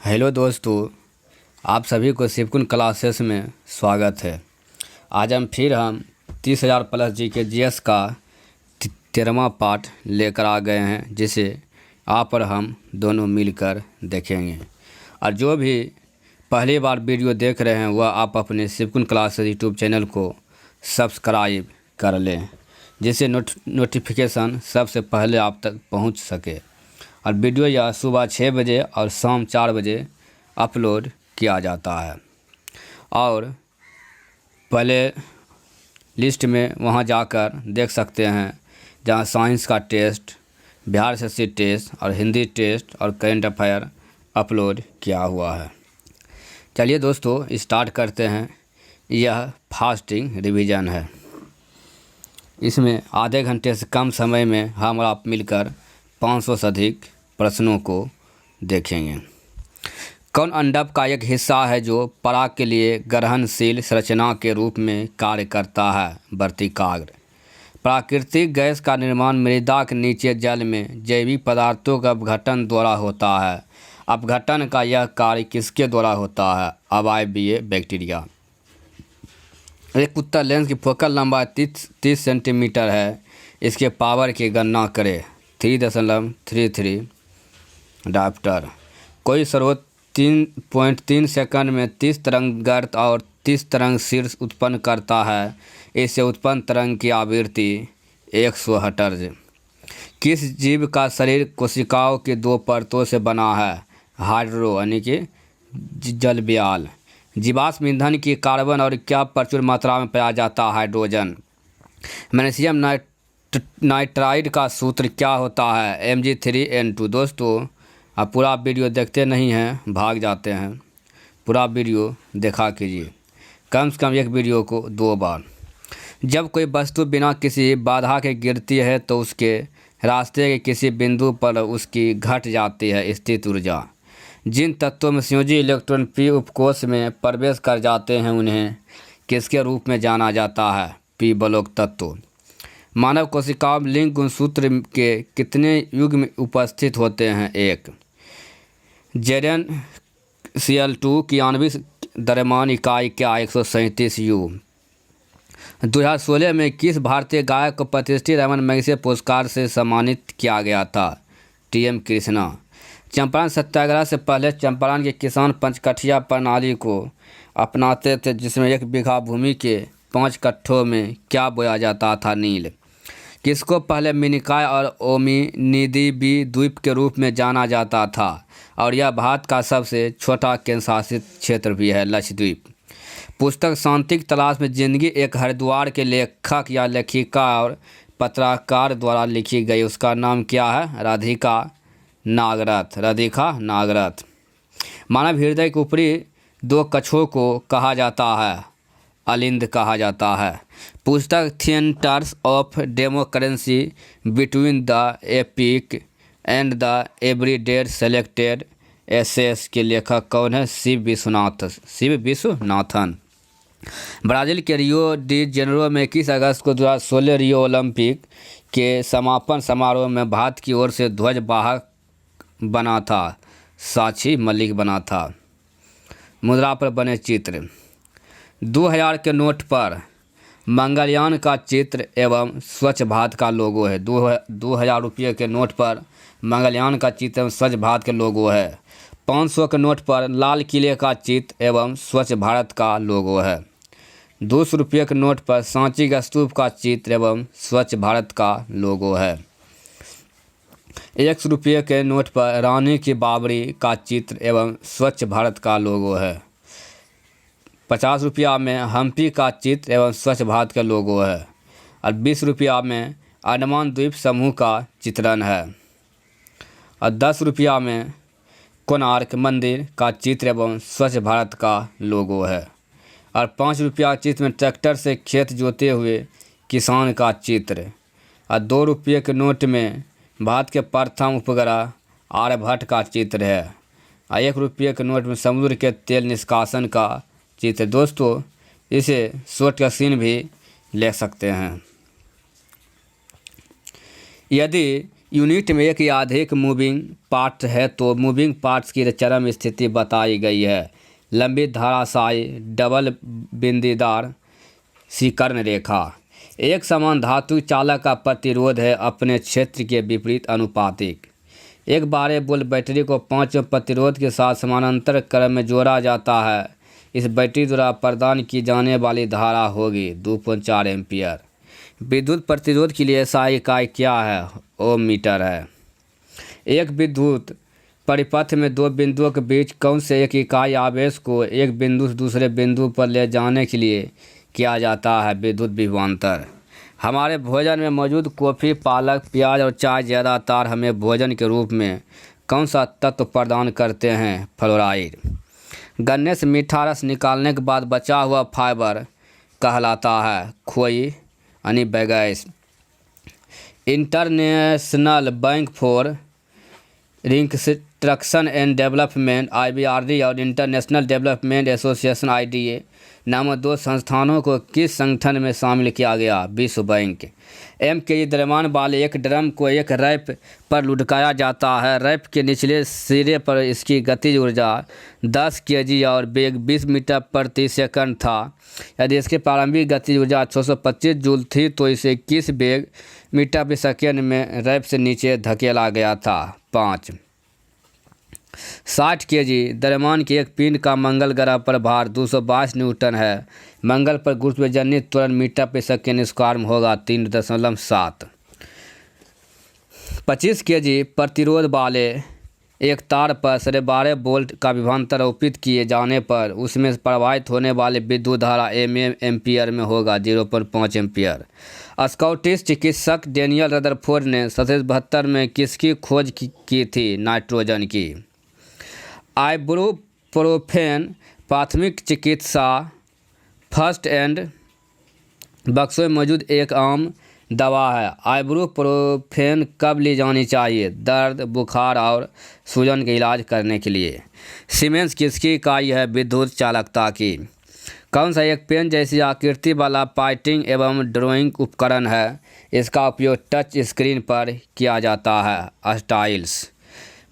Hello दोस्तों, आप सभी को शिवकुन क्लासेस में स्वागत है। आज हम 30,000 प्लस जीके जीएस का 13वां पार्ट लेकर आ गए हैं, जिसे आप और हम दोनों मिलकर देखेंगे। और जो भी पहली बार वीडियो देख रहे हैं वह आप अपने शिवकुन क्लासेस यूट्यूब चैनल को सब्सक्राइब कर लें, जिससे नोटिफिकेशन सबसे पहले आप तक पहुंच सके। और वीडियो यह सुबह 6 बजे और शाम 4 बजे अपलोड किया जाता है। और पहले लिस्ट में वहां जाकर देख सकते हैं, जहां साइंस का टेस्ट, बिहार एसएससी टेस्ट और हिंदी टेस्ट और करेंट अफेयर अपलोड किया हुआ है। चलिए दोस्तों, स्टार्ट करते हैं। यह फास्टिंग रिवीजन है। इसमें आधे घंटे से कम समय में हम और आप मिलकर 500 से अधिक प्रश्नों को देखेंगे। कौन अंडप का एक हिस्सा है जो पराग के लिए ग्रहणशील संरचना के रूप में कार्य करता है? वर्तिकाग्र। प्राकृतिक गैस का निर्माण मृदा के नीचे जल में जैविक पदार्थों का अपघटन द्वारा होता है। अपघटन का यह कार्य किसके द्वारा होता है? अवायवीय बैक्टीरिया। एक उत्तर लेंस की फोकल लंबाई 30 सेंटीमीटर है। इसके पावर की गणना करें। 3.33 डायप्टर। कोई स्रोत 3.3 सेकंड में 30 तरंग गर्त और 30 तरंग शीर्ष उत्पन्न करता है। इससे उत्पन्न तरंग की आवृत्ति 100 हर्ट्ज। किस जीव का शरीर कोशिकाओं की 2 परतों से बना है? हाइड्रो यानी कि जलव्याल। जीवाश्म ईंधन की कार्बन और क्या प्रचुर मात्रा में पाया जाता है? हाइड्रोजन। मैग्नीशियम नाइट्राइड का सूत्र क्या होता है? Mg3n2। दोस्तों, आप पूरा वीडियो देखते नहीं हैं, भाग जाते हैं। पूरा वीडियो देखा कीजिए, कम से कम एक वीडियो को 2 बार। जब कोई वस्तु बिना किसी बाधा के गिरती है तो उसके रास्ते के किसी बिंदु पर उसकी घट जाती है स्थित ऊर्जा। जिन तत्वों में संयोजी इलेक्ट्रॉन p उपकोष में प्रवेश कर जाते हैं उन्हें किसके रूप में जाना जाता है? p बलोक तत्व। मानव कोशिकाओं में लिंग गुणसूत्र के कितने युग्म उपस्थित होते हैं? 1। ZnCl2 की आणविक द्रव्यमान इकाई क्या? 137 U। 2016 में किस भारतीय गायक को प्रतिष्ठित रमन मैगसेसे पुरस्कार से सम्मानित किया गया था? TM कृष्णा। चंपारण सत्याग्रह से पहले चंपारण के किसान पंचकठिया प्रणाली को अपनाते थे, जिसमें 1 बीघा भूमि के 5 कट्ठों में क्या बोया जाता था? नील। किसको पहले मिनिकॉय और ओमिनिदी द्वीप के रूप में जाना जाता था? और यह भारत का सबसे छोटा केंद्र शासित क्षेत्र भी है, लक्षद्वीप। पुस्तक शांति की तलाश में जिंदगी एक हरिद्वार के लेखक या लेखिका और पत्रकार द्वारा लिखी गई, उसका नाम क्या है? राधिका नागरथ। मानव हृदय के ऊपरी 2 कक्षों को कहा जाता है? अलिंद कहा जाता है। पुस्तक theatres of democracy between the epic and the everyday selected essays के लेखक कौन है? शिव विश्वनाथन। ब्राज़ील के रियो डी जेनेरो में 21 अगस्त को 2016 रियो ओलंपिक के समापन समारोह में भारत की ओर से ध्वज वाहक बना था? साक्षी मलिक बना था। मुद्रा पर बने चित्र। 2000 के नोट पर मंगलयान का चित्र एवं स्वच्छ भारत का लोगो है। 2000 रुपये के नोट पर मंगलयान का चित्र एवं स्वच्छ भारत के लोगो है। 500 के नोट पर लाल किले का चित्र एवं स्वच्छ भारत का लोगो है। 200 रुपये के नोट पर सांची का स्तूप का चित्र एवं स्वच्छ भारत का लोगो है। 100 रुपये के नोट पर रानी की बाबरी का चित्र एवं स्वच्छ भारत का लोगो है। 50 रुपया में हम्पी का चित्र एवं स्वच्छ भारत का लोगो है। और 20 रुपया में अंडमान द्वीप समूह का चित्रण है। और 10 रुपया में कोणार्क मंदिर का चित्र एवं स्वच्छ भारत का लोगो है। और 5 रुपया चित्र में ट्रैक्टर से खेत जोते हुए किसान का चित्र। और 2 रुपये के नोट में भारत के प्रथम उपग्रह आर्यभट्ट का चित्र है। और 1 रुपये के नोट में समुद्र के तेल निष्कासन का चित्र। दोस्तों, इसे शॉर्ट का सीन भी ले सकते हैं। यदि यूनिट में एक या अधिक मूविंग पार्ट है तो मूविंग पार्ट्स की चरम स्थिति बताई गई है। लंबी धाराशायी डबल बिंदीदार शिकर्ण रेखा एक समान धातु चालक का प्रतिरोध है, अपने क्षेत्र के विपरीत अनुपातिक। एक बारह वोल्ट बैटरी को 5 ओम प्रतिरोध के साथ समानांतर क्रम में जोड़ा जाता है। इस बैटरी द्वारा प्रदान की जाने वाली धारा होगी 2.4 एम्पियर। विद्युत प्रतिरोध के लिए SI इकाई क्या है? ओम मीटर है। एक विद्युत परिपथ में दो बिंदुओं के बीच कौन से एक इकाई आवेश को एक बिंदु से दूसरे बिंदु पर ले जाने के लिए किया जाता है? विद्युत विभवांतर। हमारे भोजन में मौजूद कॉफ़ी, पालक, प्याज और चाय ज़्यादातर हमें भोजन के रूप में कौन सा तत्व प्रदान करते हैं? फ्लोराइड। गन्ने से मीठा रस निकालने के बाद बचा हुआ फाइबर कहलाता है खोई यानी bagasse. International bank for reconstruction and development IBRD और इंटरनेशनल डेवलपमेंट एसोसिएशन IDA नामक दो संस्थानों को किस संगठन में शामिल किया गया? विश्व बैंक। MKG द्रव्यमान वाले एक ड्रम को एक रैप पर लुढ़काया जाता है। रैप के निचले सिरे पर इसकी गतिज ऊर्जा 10 kg और वेग 20 मीटर प्रति सेकंड था। यदि इसकी प्रारंभिक गतिज ऊर्जा 625 जूल थी तो इसे किस वेग मीटर प्रति सेकंड में रैप से नीचे धकेला गया था? 5। 60 kg द्रव्यमान के एक पिंड का मंगल ग्रह पर भार 222 न्यूटन है। मंगल पर गुरुत्वाकर्षण त्वरण मीटर प्रति सेकंड स्क्वायर में होगा 3.7। 25 kg प्रतिरोध वाले एक तार पर 12.5 वोल्ट का विभवांतर आरोपित किए जाने पर उसमें प्रवाहित होने वाली विद्युत धारा एम्पियर में होगा 0.5 एम्पियर। स्कॉटिश चिकित्सक डेनियल रदरफोर्ड ने 1772 में किसकी खोज की थी? नाइट्रोजन की। आइबुप्रोफेन प्राथमिक चिकित्सा फर्स्ट एड बक्सों में मौजूद एक आम दवा है। आइबुप्रोफेन कब ली जानी चाहिए? दर्द, बुखार और सूजन के इलाज करने के लिए। सीमेंस किसकी इकाई है? विद्युत चालकता की। कौन सा एक पेन जैसी आकृति वाला राइटिंग एवं ड्राइंग उपकरण है? इसका उपयोग टच स्क्रीन पर किया जाता है। स्टाइल्स।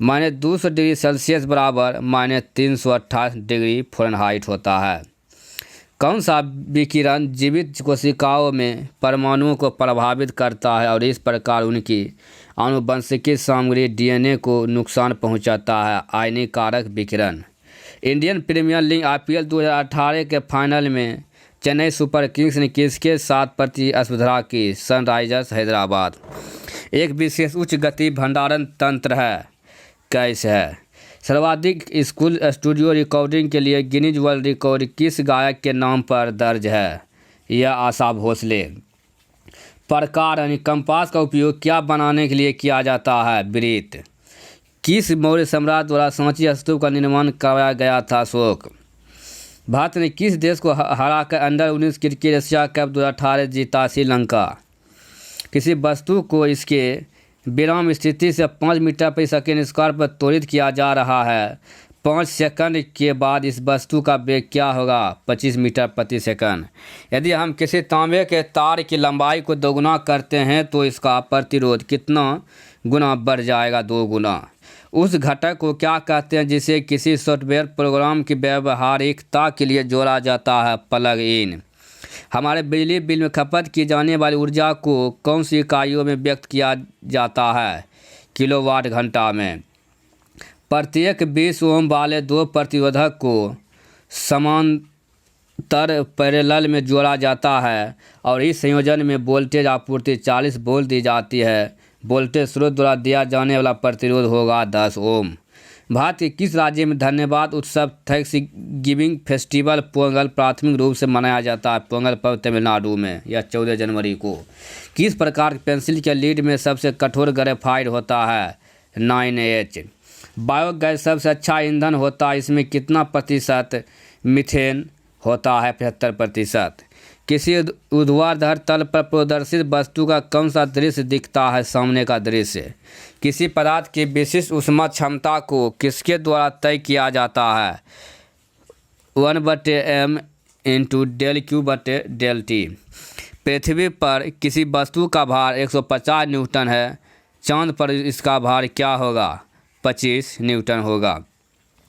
-200 डिग्री सेल्सियस बराबर -328 डिग्री फ़ारेनहाइट होता है। कौन सा विकिरण जीवित कोशिकाओं में परमाणुओं को प्रभावित करता है और इस प्रकार उनकी आनुवंशिकी सामग्री DNA को नुकसान पहुंचाता है? आयनीकारक विकिरण। इंडियन प्रीमियर लीग IPL 2018 के फाइनल में चेन्नई सुपर किंग्स ने किसके साथ प्रतिस्पर्धा की? सनराइजर्स हैदराबाद। एक विशेष उच्च गति भंडारण तंत्र है कैसे है? सर्वाधिक स्कूल स्टूडियो रिकॉर्डिंग के लिए गिनीज वर्ल्ड रिकॉर्ड किस गायक के नाम पर दर्ज है? यह आशा भोसले। प्रकार यानी कंपास का उपयोग क्या बनाने के लिए किया जाता है? वृत्त। किस मौर्य सम्राट द्वारा सांची स्तूप का निर्माण करवाया गया था? अशोक। भारत ने किस देश को हराकर अंडर-19 क्रिकेट एशिया कप 2018 जीता? श्रीलंका। किसी वस्तु को इसके विराम स्थिति से 5 मीटर प्रति सेकंड स्क्वायर पर त्वरित किया जा रहा है। 5 सेकंड के बाद इस वस्तु का वेग क्या होगा? 25 मीटर प्रति सेकंड। यदि हम किसी तांबे के तार की लंबाई को दोगुना करते हैं तो इसका प्रतिरोध कितना गुना बढ़ जाएगा? 2 गुना। उस घटक को क्या कहते हैं जिसे किसी सॉफ्टवेयर प्रोग्राम की व्यावहारिकता के लिए जोड़ा जाता है? Plug in. हमारे बिजली बिल में खपत की जाने वाली ऊर्जा को कौन सी इकाइयों में व्यक्त किया जाता है? किलोवाट घंटा में। प्रत्येक 20 ओम वाले दो प्रतिरोधक को समांतर पैरेलल में जोड़ा जाता है और इस संयोजन में वोल्टेज आपूर्ति 40 वोल्ट दी जाती है। वोल्टेज स्रोत द्वारा दिया जाने वाला प्रतिरोध होगा 10 ओम। भारत के किस राज्य में धन्यवाद उत्सव थैंक्सगिविंग फेस्टिवल पोंगल प्राथमिक रूप से मनाया जाता है? पोंगल पर्व तमिलनाडु में, यह 14 जनवरी को। किस प्रकार की पेंसिल के लीड में सबसे कठोर ग्रेफाइट होता है? 9H। बायोगैस सबसे अच्छा ईंधन होता है, इसमें कितना प्रतिशत मीथेन होता है? 75%। किसी ऊर्ध्वाधर तल पर प्रदर्शित वस्तु का कौन सा दृश्य दिखता है? सामने का दृश्य। किसी पदार्थ की विशिष्ट ऊष्मा क्षमता को किसके द्वारा तय किया जाता है? 1/m × del Q/del T। पृथ्वी पर किसी वस्तु का भार 150 न्यूटन है। चांद पर इसका भार क्या होगा? 25 न्यूटन होगा।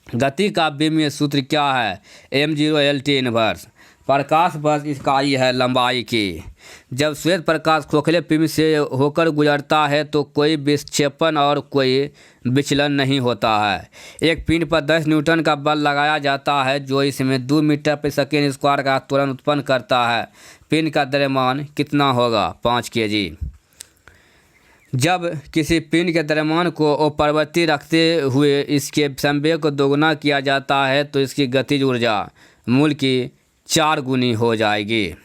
गति का विमीय सूत्र क्या है? m0L T inverse. प्रकाश वर्ष इकाई है लंबाई की। जब श्वेत प्रकाश खोखले पिंड से होकर गुजरता है तो कोई विक्षेपण और कोई विचलन नहीं होता है। एक पिंड पर 10 न्यूटन का बल लगाया जाता है जो इसमें 2 मीटर प्रति सेकेंड स्क्वायर का त्वरण उत्पन्न करता है। पिंड का द्रव्यमान कितना होगा? 5 kg। जब किसी पिंड के द्रव्यमान को अपरिवर्तित रखते हुए इसके संवेग को दोगुना किया जाता है तो इसकी गतिज ऊर्जा मूल की 4 गुनी हो जाएगी।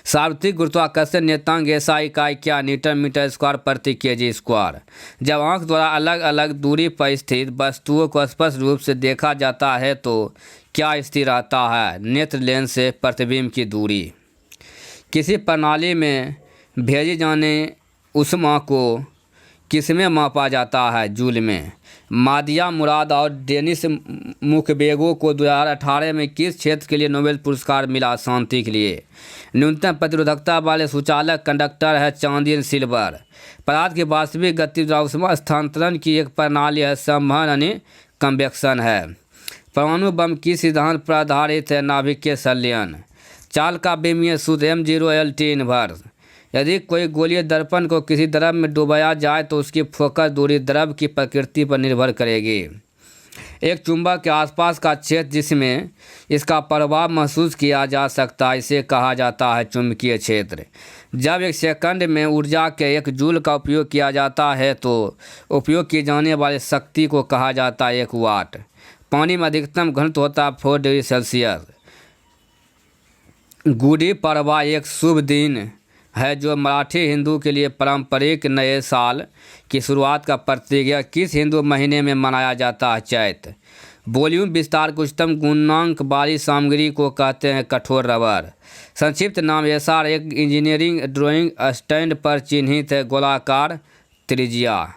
सार्वत्रिक गुरुत्वाकर्षण नियतांक SI इकाई क्या? न्यूटन मीटर स्क्वायर प्रति kg स्क्वायर। जब आंख द्वारा अलग अलग दूरी पर स्थित वस्तुओं को स्पष्ट रूप से देखा जाता है तो क्या स्थिर रहता है? नेत्र लेंस से प्रतिबिंब की दूरी। किसी प्रणाली में भेजी जाने ऊष्मा को किसमें मापा जाता है? जूल में। मादिया मुराद और डेनिस मुखवेगो को 2018 में किस क्षेत्र के लिए नोबेल पुरस्कार मिला? शांति के लिए। न्यूनतम प्रतिरोधकता वाले सुचालक कंडक्टर है चांदी सिल्वर। पदार्थ की वास्तविक गति ऊष्मा स्थानांतरण की एक प्रणाली है संवहन यानी कन्वेक्शन है। परमाणु बम किस सिद्धांत पर आधारित है? नाभिकीय संलयन। चाल का विमीय सूत्र m0L T इनवर्स। यदि कोई गोलीय दर्पण को किसी द्रव में डुबाया जाए तो उसकी फोकस दूरी द्रव की प्रकृति पर निर्भर करेगी। एक चुंबक के आसपास का क्षेत्र जिसमें इसका प्रभाव महसूस किया जा सकता है इसे कहा जाता है चुंबकीय क्षेत्र। जब एक सेकंड में ऊर्जा के 1 जूल का उपयोग किया जाता है तो उपयोग की जाने वाली शक्ति को कहा जाता है 1 वाट। पानी में अधिकतम घनत्व होता है 4 डिग्री सेल्सियस। गुड़ी पड़वा एक शुभ दिन है जो मराठी हिंदू के लिए पारंपरिक नए साल की शुरुआत का प्रतीक है। किस हिंदू महीने में मनाया जाता है? चैत। वॉल्यूम विस्तार के उच्चतम गुणांक वाली सामग्री को कहते हैं कठोर रबर। संक्षिप्त नाम SR एक इंजीनियरिंग ड्राइंग स्टैंड पर चिन्हित है गोलाकार त्रिज्या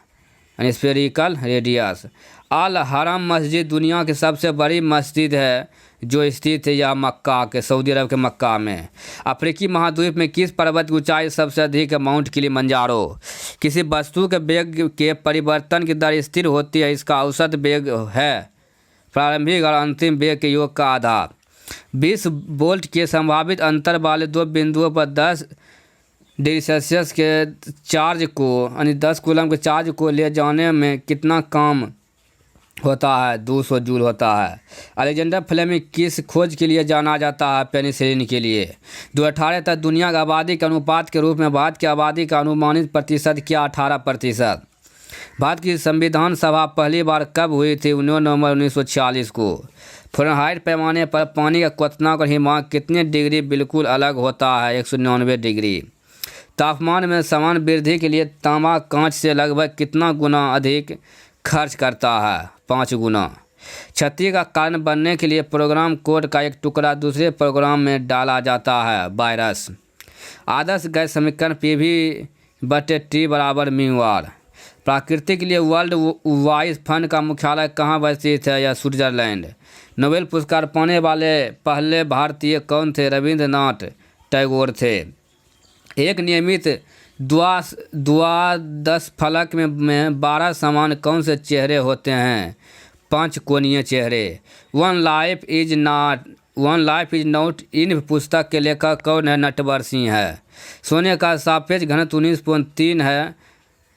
स्फेरिकल रेडियस। अल हरम मस्जिद दुनिया की सबसे बड़ी मस्जिद है जो स्थित है यह मक्का के सऊदी अरब के मक्का में। अफ्रीकी महाद्वीप में किस पर्वत की ऊंचाई सबसे अधिक है? Mount Kilimanjaro. किसी वस्तु के वेग के परिवर्तन की दर स्थिर होती है इसका औसत वेग है प्रारंभिक और अंतिम वेग के योग का आधा। 20 वोल्ट के संभावित अंतर वाले 2 बिंदुओं पर 10 डिग्री सेल्सियस के चार्ज को यानी 10 कूलम के चार्ज को ले जाने में कितना काम होता है? 200 जूल होता है। अलेक्जेंडर फ्लेमिंग किस खोज के लिए जाना जाता है? पेनिसिलिन के लिए। 2018 तक दुनिया की आबादी के अनुपात के रूप में भारत की आबादी का अनुमानित प्रतिशत क्या? 18%। भारत की संविधान सभा पहली बार कब हुई थी? 19 नवंबर 1946 को। फ़ारेनहाइट पैमाने पर पानी का क्वथनांक और हिमांक कितने डिग्री बिल्कुल अलग होता है? 199 डिग्री। तापमान में समान वृद्धि के लिए तांबा कांच से लगभग कितना गुना अधिक खर्च करता है? 5 गुना। क्षति का कारण बनने के लिए प्रोग्राम कोड का एक टुकड़ा दूसरे प्रोग्राम में डाला जाता है वायरस। आदर्श गैस समीकरण PV/T बराबर μR। प्रकृति के लिए वर्ल्ड वाइड फंड का मुख्यालय कहाँ स्थित है? या स्विट्जरलैंड। नोबेल पुरस्कार पाने वाले पहले भारतीय कौन थे? रविंद्रनाथ टैगोर थे। एक नियमित द्वादश फलक में 12 समान कौन से चेहरे होते हैं? 5 कोणीय चेहरे। One life is not in पुस्तक के लेखक कौन है? नटवर सिंह है। सोने का सापेक्ष घनत्व 19.3 है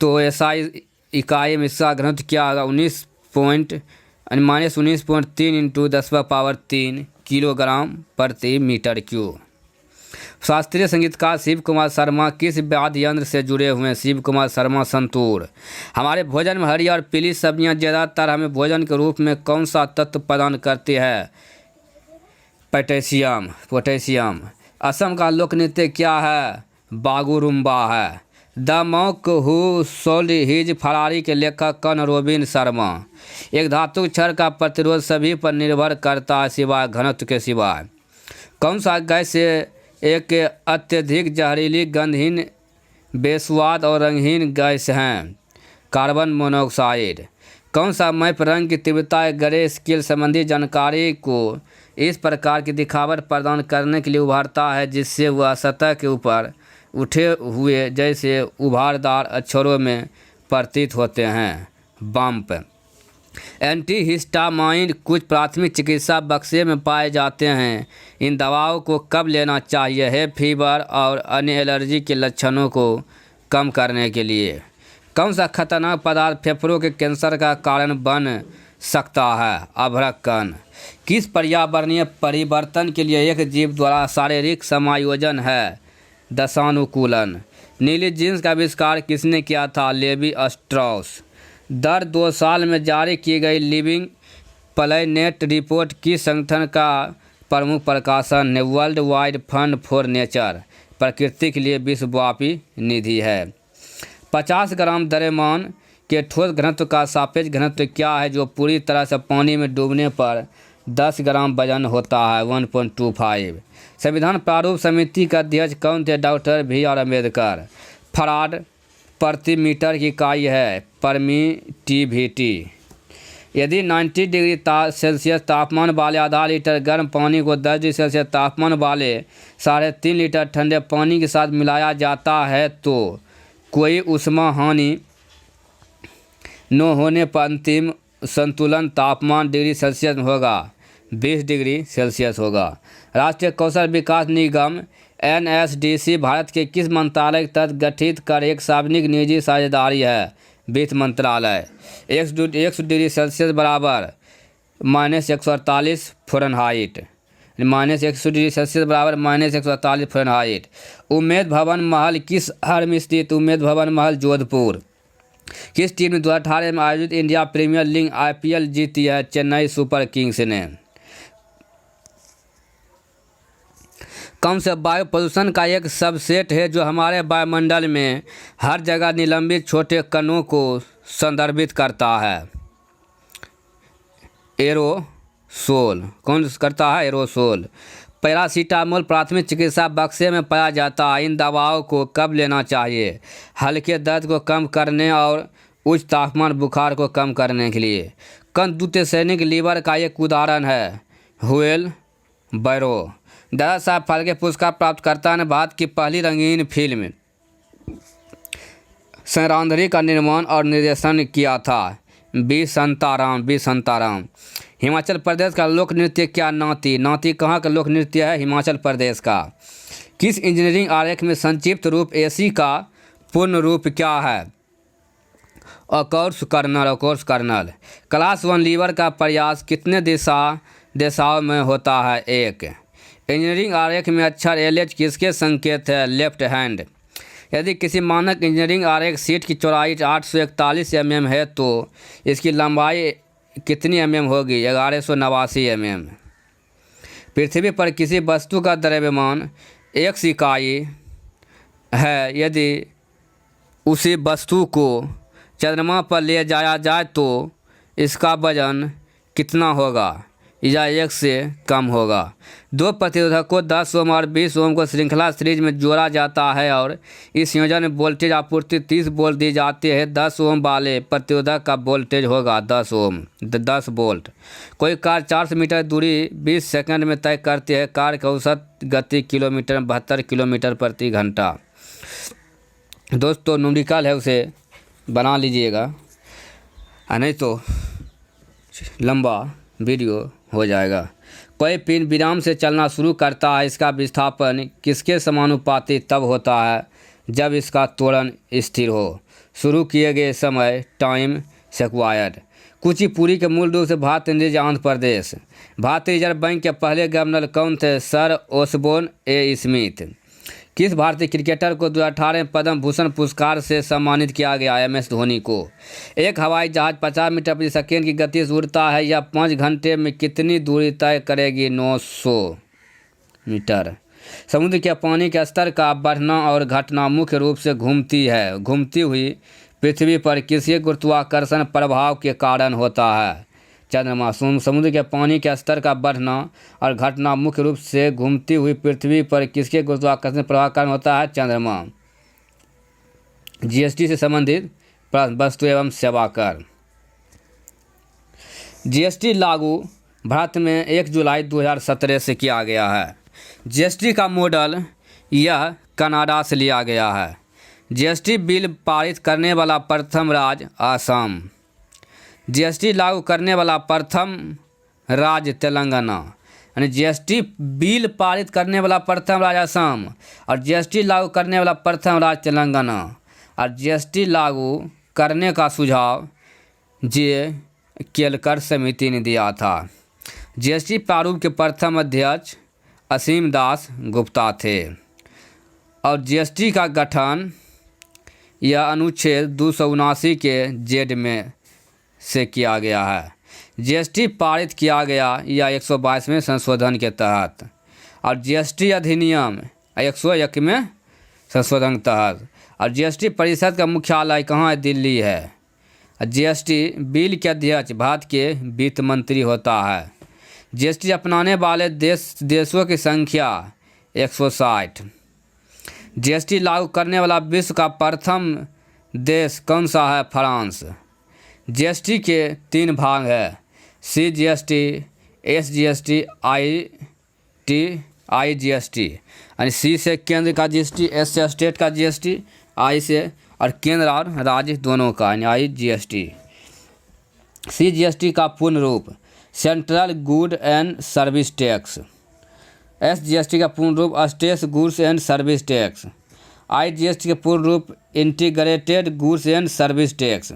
तो SI इकाई में इसका घनत्व क्या होगा? 19.3 × 10⁻³ किलोग्राम प्रति मीटर क्यूब। शास्त्रीय संगीतकार शिव कुमार शर्मा किस वाद्य यंत्र से जुड़े हुए हैं? शिव कुमार शर्मा संतूर। हमारे भोजन में हरी और पीली सब्जियां ज़्यादातर हमें भोजन के रूप में कौन सा तत्व प्रदान करती है? पोटेशियम। असम का लोक नृत्य क्या है? बागुरुम्बा है। The monk who sold his Ferrari के लेखक कौन? रोबिन शर्मा। एक धातु क्षण का प्रतिरोध सभी पर निर्भर करता है सिवाय घनत्व के सिवाय। कौन सा गैस से एक अत्यधिक जहरीली गंधहीन बेस्वाद और रंगहीन गैस हैं? Carbon monoxide. कौन सा मैप रंग की तीव्रता ग्रे स्केल संबंधी जानकारी को इस प्रकार की दिखावट प्रदान करने के लिए उभारता है जिससे वह सतह के ऊपर उठे हुए जैसे उभारदार अक्षरों में प्रतीत होते हैं। बम्प एंटीहिस्टामाइन कुछ प्राथमिक चिकित्सा बक्से में पाए जाते हैं। इन दवाओं को कब लेना चाहिए है फीवर और अन्य एलर्जी के लक्षणों को कम करने के लिए। कौन सा खतरनाक पदार्थ फेफड़ों के कैंसर का कारण बन सकता है। अभ्रक कण किस पर्यावरणीय परिवर्तन के लिए एक जीव द्वारा शारीरिक समायोजन है। दशानुकूलन। नीली जींस का आविष्कार किसने किया था। Levi Strauss. दर 2 साल में जारी की गई लिविंग प्लैनेट रिपोर्ट किस संगठन का प्रमुख प्रकाशन है। World wide fund for nature प्रकृति के लिए विश्वव्यापी निधि है। 50 ग्राम द्रव्यमान के ठोस घनत्व का सापेक्ष घनत्व क्या है जो पूरी तरह से पानी में डूबने पर 10 ग्राम वजन होता है। 1.25। संविधान प्रारूप समिति का अध्यक्ष कौन थे। Doctor B R Ambedkar. Farad प्रति मीटर की इकाई है परमिटिविटी। यदि 90 डिग्री सेल्सियस तापमान वाले आधा लीटर गर्म पानी को 10 डिग्री सेल्सियस तापमान वाले 3.5 लीटर ठंडे पानी के साथ मिलाया जाता है तो कोई ऊष्मा हानि न होने पर अंतिम संतुलन तापमान डिग्री सेल्सियस में होगा 20 डिग्री सेल्सियस होगा। राष्ट्रीय कौशल विकास निगम NSDC भारत के किस मंत्रालय के तहत गठित कर एक सार्वजनिक निजी साझेदारी है। वित्त मंत्रालय। 100 डिग्री सेल्सियस बराबर -148 फ़ारेनहाइट। -100 डिग्री सेल्सियस बराबर -148 फ़ारेनहाइट। उम्मेद भवन महल किस शहर में स्थित। उम्मेद भवन महल जोधपुर। किस टीम ने 2018 में आयोजित इंडिया प्रीमियर लीग IPL जीती है। चेन्नई सुपर किंग्स ने। कौन से वायु प्रदूषण का एक सबसेट है जो हमारे वायुमंडल में हर जगह निलंबित छोटे कणों को संदर्भित करता है। एरोसोल। कौन करता है। एरोसोल। पैरासीटामोल प्राथमिक चिकित्सा बक्से में पाया जाता है। इन दवाओं को कब लेना चाहिए। हल्के दर्द को कम करने और उच्च तापमान बुखार को कम करने के लिए। कण द्वितीय सैनिक लीवर का एक उदाहरण है। हुएल बैरो। दादा साहब फाल्के पुरस्कार प्राप्तकर्ता ने भारत की पहली रंगीन फिल्म सैरांधरी का निर्माण और निर्देशन किया था। बी शांताराम। हिमाचल प्रदेश का लोक नृत्य क्या। नाती। नाती कहाँ का लोक नृत्य है। हिमाचल प्रदेश का। किस इंजीनियरिंग आरेख में संक्षिप्त रूप AC का पूर्ण रूप क्या है। Occurs colonel. क्लास 1 लीवर का प्रयास कितने दिशाओं में होता है। 1। इंजीनियरिंग आरेख में अक्षर LH किसके संकेत है। Left hand. यदि किसी मानक इंजीनियरिंग आरेख सीट की चौड़ाई 841 mm है तो इसकी लंबाई कितनी mm होगी। 1189 mm। पृथ्वी पर किसी वस्तु का द्रव्यमान x इकाई है। यदि उसी वस्तु को चंद्रमा पर ले जाया जाए तो इसका वजन कितना होगा या 1 से कम होगा। 2 प्रतिरोधकों 10 ओम और 20 ओम को श्रृंखला सीरीज में जोड़ा जाता है और इस संयोजन में वोल्टेज आपूर्ति 30 वोल्ट दी जाती है। 10 ओम वाले प्रतिरोधक का वोल्टेज होगा 10 वोल्ट। कोई कार 400 मीटर दूरी 20 सेकंड में तय करती है। कार की औसत गति किलोमीटर 72 किलोमीटर प्रति घंटा। दोस्तों न्यूमेरिकल है उसे बना लीजिएगा नहीं तो लंबा वीडियो हो जाएगा। कोई पिंड विराम से चलना शुरू करता है। इसका विस्थापन किसके समानुपाती तब होता है जब इसका त्वरण स्थिर हो। शुरू किए गए समय टाइम सेक्वायर्ड। कुचिपुड़ी के मूल रूप से भारतीय आंध्र प्रदेश। भारतीय रिजर्व बैंक के पहले गवर्नर कौन थे। Sir Osborne A Smith. किस भारतीय क्रिकेटर को 2018 में पद्म भूषण पुरस्कार से सम्मानित किया गया। MS धोनी को। एक हवाई जहाज 50 मीटर प्रति सेकेंड की गति से उड़ता है। यह 5 घंटे में कितनी दूरी तय करेगी। 900 मीटर। समुद्र के पानी के स्तर का बढ़ना और घटना मुख्य रूप से घूमती हुई पृथ्वी पर किसी गुरुत्वाकर्षण प्रभाव के कारण होता है। चंद्रमा। समुद्र के पानी के स्तर का बढ़ना और घटना मुख्य रूप से घूमती हुई पृथ्वी पर किसके गुरुत्वाकर्षण प्रभाव के कारण होता है। चंद्रमा। GST से संबंधित वस्तु एवं सेवा कर। GST लागू भारत में 1 जुलाई 2017 से किया गया है। GST का मॉडल यह कनाडा से लिया गया है। जीएसटी बिल पारित करने वाला प्रथम राज्य असम। जीएसटी लागू करने वाला प्रथम राज्य तेलंगाना। यानी जीएसटी बिल पारित करने वाला प्रथम राज्य असम और जीएसटी लागू करने वाला प्रथम राज्य तेलंगाना। और जीएसटी लागू करने का सुझाव जे केलकर समिति ने दिया था। जीएसटी प्रारूप के प्रथम अध्यक्ष असीम दास गुप्ता थे और जीएसटी का गठन यह अनुच्छेद 279 के जेड में से किया गया है। जीएसटी पारित किया गया या 122वें संशोधन के तहत और जीएसटी अधिनियम 101 में संशोधन के तहत। और जीएसटी परिषद का मुख्यालय कहाँ है? दिल्ली है। जीएसटी बिल के अध्यक्ष भारत के वित्त मंत्री होता है। जीएसटी अपनाने वाले देशों की संख्या 160। जीएसटी लागू करने वाला विश्व का प्रथम देश कौन सा है? फ्रांस। जीएसटी के 3 भाग है, CGST, SGST, IGST। यानी C से केंद्र का GST, S से स्टेट का GST, I से और केंद्र और राज्य दोनों का यानी IGST। CGST का पूर्ण रूप central good and service tax. SGST का पूर्ण रूप state goods and service tax. IGST के पूर्ण रूप integrated goods and service tax.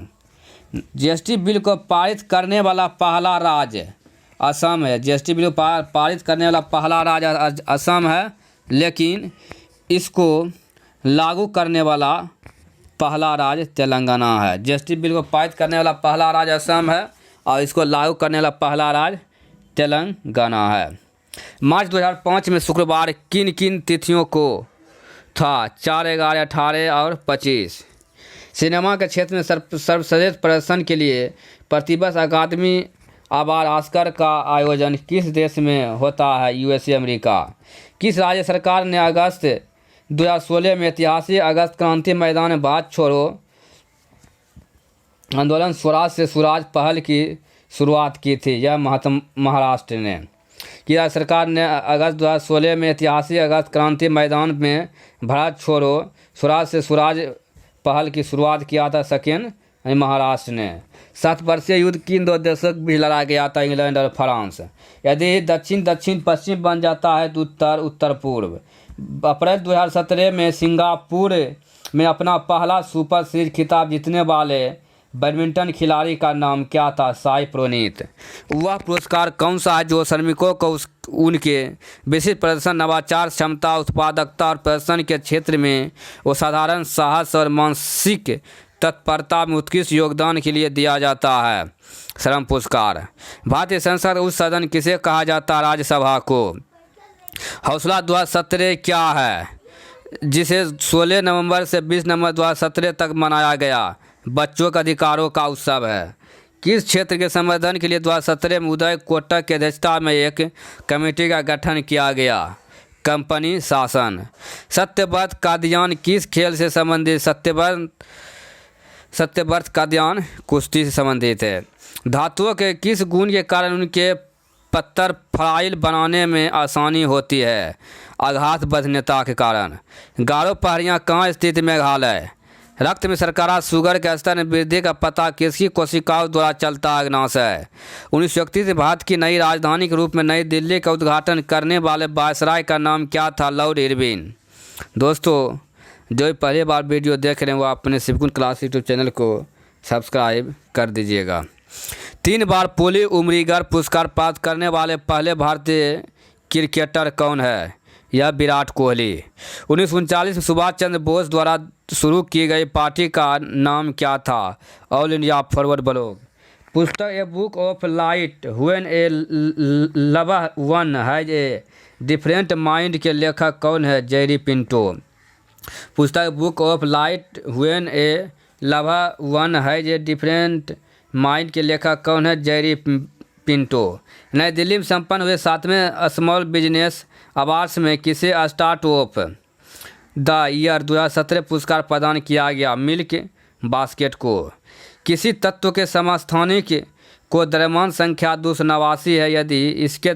GST bill को पारित करने वाला पहला राज्य असम है। जीएसटी बिल को पारित करने वाला पहला राज्य असम है, लेकिन इसको लागू करने वाला पहला राज्य तेलंगाना है। जीएसटी बिल को पारित करने वाला पहला राज्य असम है और इसको लागू करने वाला पहला राज्य तेलंगाना है। मार्च 2005 में शुक्रवार किन किन तिथियों को था? 4, 11, 18 और 25। सिनेमा के क्षेत्र में सर्वश्रेष्ठ प्रदर्शन के लिए प्रतिवर्ष अकादमी अवार्ड ऑस्कर का आयोजन किस देश में होता है? USA America. किस राज्य सरकार ने अगस्त 2016 में ऐतिहासिक अगस्त क्रांति मैदान भारत छोड़ो आंदोलन स्वराज से स्वराज पहल की शुरुआत की थी? यह महाराष्ट्र ने। कि राज्य सरकार ने अगस्त 2016 में ऐतिहासिक अगस्त क्रांति मैदान में भारत छोड़ो स्वराज से स्वराज पहल की शुरुआत किया था? सेकेंड महाराष्ट्र ने। 7 वर्षीय युद्ध किन 2 देशों के बीच लड़ा गया था? इंग्लैंड और फ्रांस। यदि दक्षिण दक्षिण पश्चिम बन जाता है तो उत्तर उत्तर पूर्व। अप्रैल 2017 में सिंगापुर में अपना पहला सुपर सीरीज खिताब जीतने वाले बैडमिंटन खिलाड़ी का नाम क्या था? साई प्रणीत। वह पुरस्कार कौन सा है जो श्रमिकों को उनके विशिष्ट प्रदर्शन, नवाचार, क्षमता, उत्पादकता और प्रदर्शन के क्षेत्र में असाधारण साहस और मानसिक तत्परता में उत्कृष्ट योगदान के लिए दिया जाता है? श्रम पुरस्कार। भारतीय संसद उस सदन किसे कहा जाता है? राज्यसभा को। हौसला 2017 क्या है जिसे 16 नवंबर से 20 नवंबर 2017 तक मनाया गया? बच्चों के अधिकारों का उत्सव है। किस क्षेत्र के संवर्धन के लिए 2017 में उदय कोटक की अध्यक्षता में एक कमेटी का गठन किया गया? कंपनी शासन। सत्यव्रत कादियान किस खेल से संबंधित? सत्यव्रत कादियान कुश्ती से संबंधित है। धातुओं के किस गुण के कारण उनके पत्थर फाइल बनाने में आसानी होती है? आघात बद्धता के कारण। गारो पहाड़ियाँ कहाँ स्थित? मेघालय। रक्त में शर्करा शुगर के स्तर में वृद्धि का पता किसकी कोशिकाओं द्वारा चलता है? अग्नाशय। 1931 में भारत की नई राजधानी के रूप में नई दिल्ली का उद्घाटन करने वाले वायसराय का नाम क्या था? Lord Irwin. दोस्तों, जो पहली बार वीडियो देख रहे हैं वो अपने शिवकुन क्लास यूट्यूब चैनल को सब्सक्राइब कर दीजिएगा। 3 बार पोली उमरीगर पुरस्कार प्राप्त करने वाले पहले भारतीय क्रिकेटर कौन है? यह विराट कोहली। 1939 में सुभाष चंद्र बोस द्वारा शुरू की गई पार्टी का नाम क्या था? ऑल इंडिया फॉरवर्ड ब्लॉक। पुस्तक a book of light when a lover one has a different mind के लेखक कौन है? जेरी पिंटो। पुस्तक book of light when a lover one has a different mind के लेखक कौन है? जेरी पिंटो। नई दिल्ली में संपन्न हुए 7वें स्मॉल बिजनेस अवार्ड्स में किसे स्टार्ट ऑफ द ईयर 2017 पुरस्कार प्रदान किया गया? मिल्क बास्केट को। किसी तत्व के समस्थानिक को द्रव्यमान संख्या 289 है यदि इसके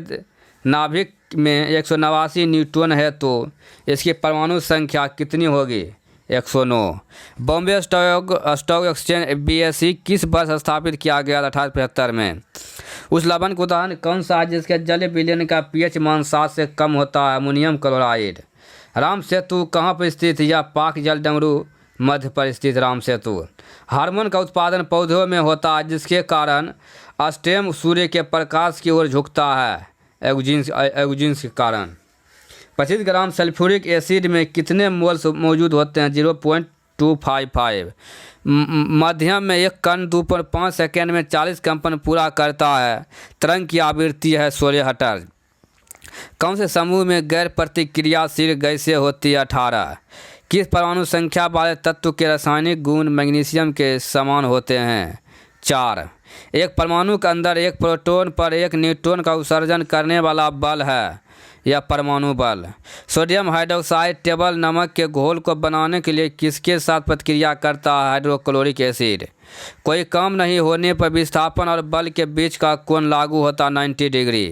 नाभिक में 189 न्यूट्रॉन है तो इसकी परमाणु संख्या कितनी होगी? 109। बॉम्बे स्टॉक एक्सचेंज BSE किस वर्ष स्थापित किया गया था? 1875 में। उस लवण का उदाहरण कौन सा है जिसके जलीय विलयन का pH मान 7 से कम होता है? Ammonium chloride. राम सेतु कहाँ पर स्थित है? यह पाक जल डमरू मध्य पर स्थित राम सेतु। हार्मोन का उत्पादन पौधों में होता है जिसके कारण स्टेम सूर्य के प्रकाश की ओर झुकता है, एगुजिन्स के कारण। 25 ग्राम सल्फ्यूरिक एसिड में कितने मोल्स मौजूद होते हैं? 0.255। मध्यम में एक कण 2.5 सेकेंड में 40 कंपन पूरा करता है। तरंग की आवृत्ति है 16 हर्ट्ज। कौन से समूह में गैर प्रतिक्रियाशील गैसें होती है? 18। किस परमाणु संख्या वाले तत्व के रासायनिक गुण मैग्नीशियम के समान होते हैं? 4। एक परमाणु के अंदर एक प्रोटॉन पर एक न्यूट्रॉन का उत्सर्जन करने वाला बल है या परमाणु बल। सोडियम हाइड्रोक्साइड टेबल नमक के घोल को बनाने के लिए किसके साथ प्रतिक्रिया करता है? Hydrochloric acid. कोई काम नहीं होने पर विस्थापन और बल के बीच का कोण लागू होता 90 डिग्री।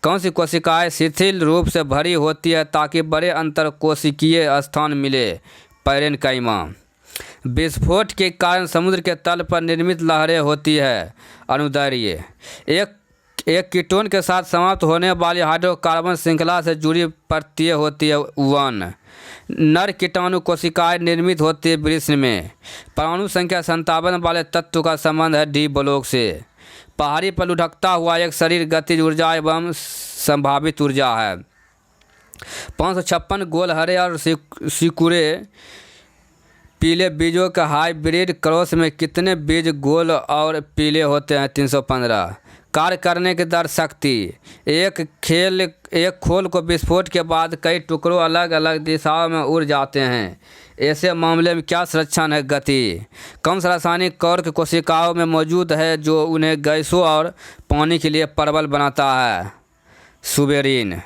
कौन सी कोशिकाएं शिथिल रूप से भरी होती है ताकि बड़े अंतर कोशिकीय स्थान मिले? पैरेन्काइमा। विस्फोट के कारण समुद्र के तल पर निर्मित लहरें होती है अनुदैर्ध्य। एक कीटोन के साथ समाप्त होने वाली हाइड्रोकार्बन श्रृंखला से जुड़ी प्रत्यय होती है 1। नर कीटाणु कोशिकाएं निर्मित होती है वृषण में। परमाणु संख्या 57 वाले तत्व का संबंध है D ब्लॉक से। पहाड़ी पर लुढ़कता हुआ एक शरीर गतिज ऊर्जा एवं संभावित ऊर्जा है। 556 गोल हरे और सिकुड़े पीले बीजों के हाइब्रिड क्रॉस में कितने बीज गोल और पीले होते हैं? 315। कार्य करने की दर शक्ति। एक खोल को विस्फोट के बाद कई टुकड़ों अलग अलग दिशाओं में उड़ जाते हैं। ऐसे मामले में क्या संरक्षण है? गति। कौन सा रासायनिक कौर कोशिकाओं में मौजूद है जो उन्हें गैसों और पानी के लिए प्रबल बनाता है? सुबेरिन।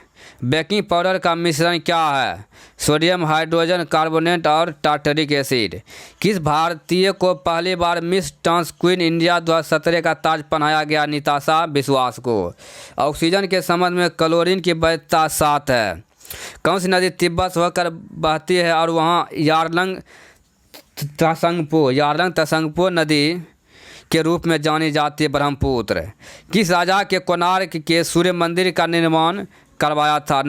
बेकिंग पाउडर का मिश्रण क्या है? सोडियम हाइड्रोजन कार्बोनेट और टार्टरिक एसिड। किस भारतीय को पहली बार मिस ट्रांस क्वीन इंडिया 2017 का ताज पहनाया गया? निताशा विश्वास को। ऑक्सीजन के संबंध में क्लोरीन की वैधता 7 है। कौन सी नदी तिब्बत से होकर बहती है और वहाँ यारलंग तसंगपो नदी के रूप में जानी जाती है? ब्रह्मपुत्र। किस राजा के कोणार्क के सूर्य मंदिर का निर्माण करवाया था?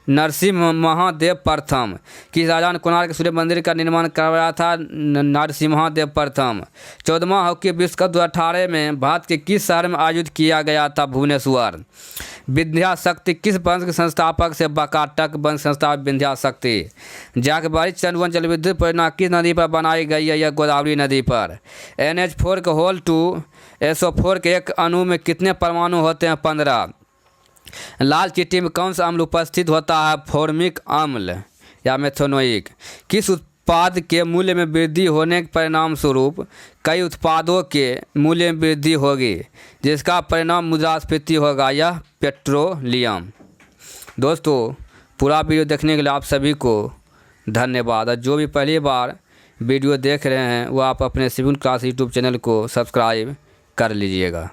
नरसिंह महादेव प्रथम। किस राजा ने कोणार्क सूर्य मंदिर का निर्माण करवाया था? नरसिम्हादेव प्रथम। 14वां हॉकी विश्व कप 2018 में भारत के किस शहर में आयोजित किया गया था? भुवनेश्वर। विंध्याशक्ति किस वंश के संस्थापक से? बकाटक वंश संस्थापक विंध्याशक्ति। जागबारी चंद्रवन जल विद्युत परियोजना किस नदी पर बनाई गई है? यह गोदावरी नदी पर। NH4 के होल 2 SO4 के एक अणु में कितने परमाणु होते हैं? 15। लाल चींटी में कौन सा अम्ल उपस्थित होता है? फॉर्मिक अम्ल या मेथनोइक। किस उत्पाद के मूल्य में वृद्धि होने के परिणाम स्वरूप कई उत्पादों के मूल्य में वृद्धि होगी जिसका परिणाम मुद्रास्फीति होगा? यह पेट्रोलियम। दोस्तों, पूरा वीडियो देखने के लिए आप सभी को धन्यवाद। और जो भी पहली बार वीडियो देख रहे हैं वो आप अपने सिविल क्लास यूट्यूब चैनल को सब्सक्राइब कर लीजिएगा।